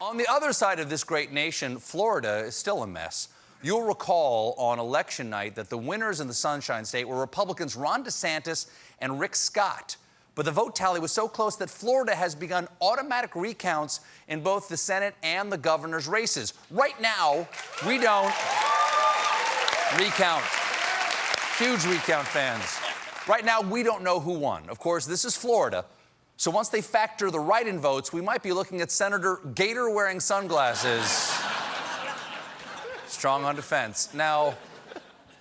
on the other side of this great nation, Florida is still a mess. You'll recall on election night that the winners in the Sunshine State were Republicans Ron DeSantis and Rick Scott. But the vote tally was so close that Florida has begun automatic recounts in both the Senate and the governor's races. Right now, we don't recount. Huge recount fans. Right now, we don't know who won. Of course, this is Florida. So once they factor the write-in votes, we might be looking at Senator Gator-wearing sunglasses. Strong on defense. Now,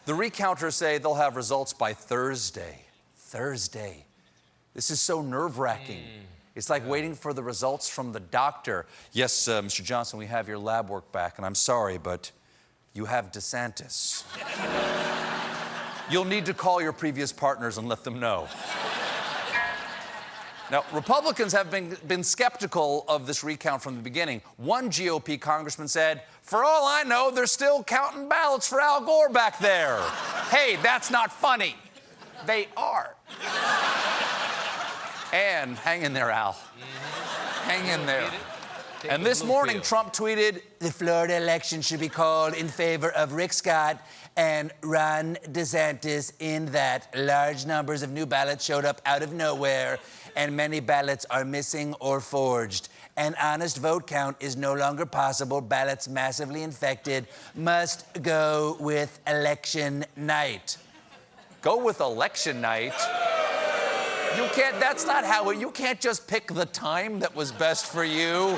the recounters say they'll have results by Thursday. Thursday. This is so nerve-wracking. It's like waiting for the results from the doctor. Yes, Mr. Johnson, we have your lab work back, and I'm sorry, but you have DeSantis. You'll need to call your previous partners and let them know. Now, Republicans have been skeptical of this recount from the beginning. One GOP congressman said, "For all I know, they're still counting ballots for Al Gore back there." Hey, that's not funny. They are. And hang in there, Al. Hang in there. And this morning, Trump tweeted, "The Florida election should be called in favor of Rick Scott and Ron DeSantis in that large numbers of new ballots showed up out of nowhere and many ballots are missing or forged. An honest vote count is no longer possible. Ballots massively infected must go with election night." Go with election night? You can't, that's not how it, you can't just pick the time that was best for you.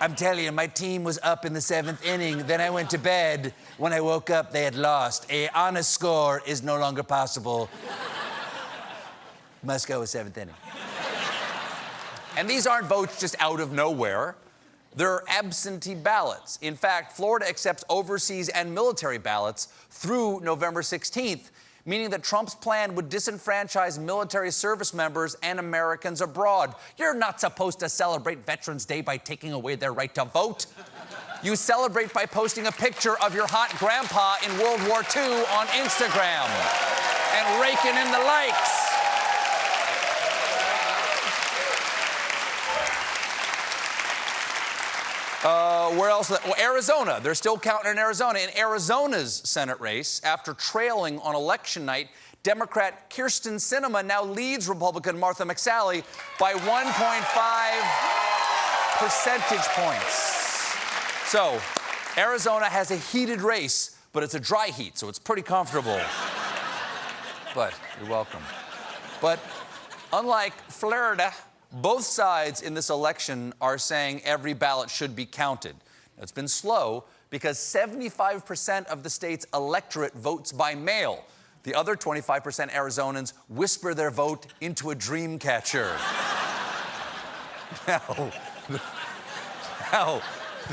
I'm telling you, my team was up in the 7th inning. Then I went to bed. When I woke up, they had lost. An honest score is no longer possible. Must go with 7th inning. And these aren't votes just out of nowhere. They're absentee ballots. In fact, Florida accepts overseas and military ballots through November 16th, meaning that Trump's plan would disenfranchise military service members and Americans abroad. You're not supposed to celebrate Veterans Day by taking away their right to vote. You celebrate by posting a picture of your hot grandpa in World War II on Instagram and raking in the likes. Where else? Well, Arizona. They're still counting in Arizona. In Arizona's Senate race, after trailing on election night, Democrat Kyrsten Sinema now leads Republican Martha McSally by 1.5 percentage points. So, Arizona has a heated race, but it's a dry heat, so it's pretty comfortable. But you're welcome. But unlike Florida, both sides in this election are saying every ballot should be counted. It's been slow because 75% of the state's electorate votes by mail. The other 25% Arizonans whisper their vote into a dream catcher. Now,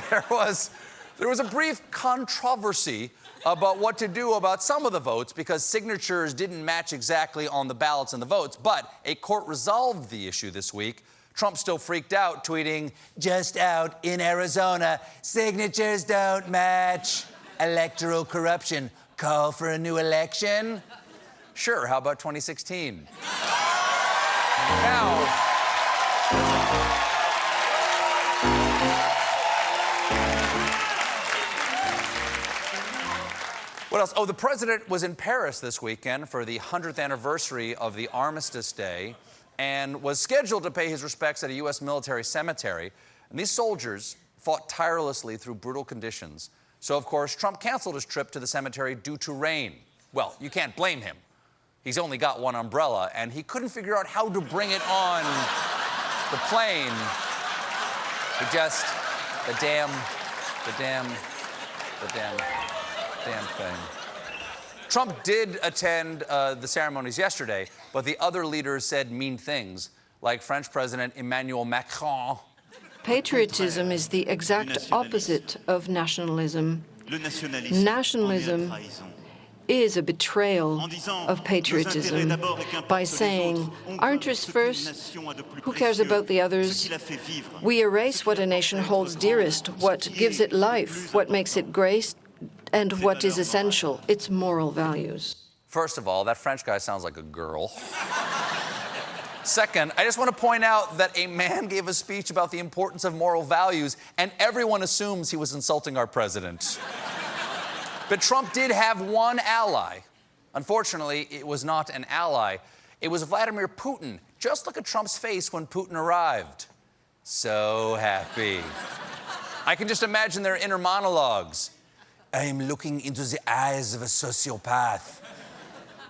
there was a brief controversy about what to do about some of the votes because signatures didn't match exactly on the ballots and the votes, but a court resolved the issue this week. Trump still freaked out, tweeting, "Just out in Arizona, signatures don't match. Electoral corruption. Call for a new election?" Sure, how about 2016? Now, what else? Oh, the president was in Paris this weekend for the 100th anniversary of the Armistice Day and was scheduled to pay his respects at a U.S. military cemetery. And these soldiers fought tirelessly through brutal conditions. So, of course, Trump canceled his trip to the cemetery due to rain. Well, you can't blame him. He's only got one umbrella, and he couldn't figure out how to bring it on the plane. He just, the damn thing. Trump did attend the ceremonies yesterday, but the other leaders said mean things, like French President Emmanuel Macron. Patriotism is the exact opposite of nationalism. Nationalism is a betrayal of patriotism by saying, ours first, who cares about the others? We erase what a nation holds dearest, what gives it life, what makes it grace, and what is essential, its moral values. First of all, that French guy sounds like a girl. Second, I just want to point out that a man gave a speech about the importance of moral values, and everyone assumes he was insulting our president. But Trump did have one ally. Unfortunately, it was not an ally. It was Vladimir Putin. Just look at Trump's face when Putin arrived. So happy. I can just imagine their inner monologues. I am looking into the eyes of a sociopath.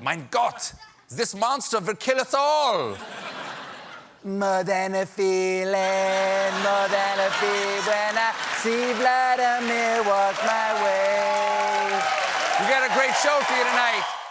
Mein Gott, this monster will kill us all. More than a feeling, more than a feeling when I see Vladimir walk my way. We got a great show for you tonight.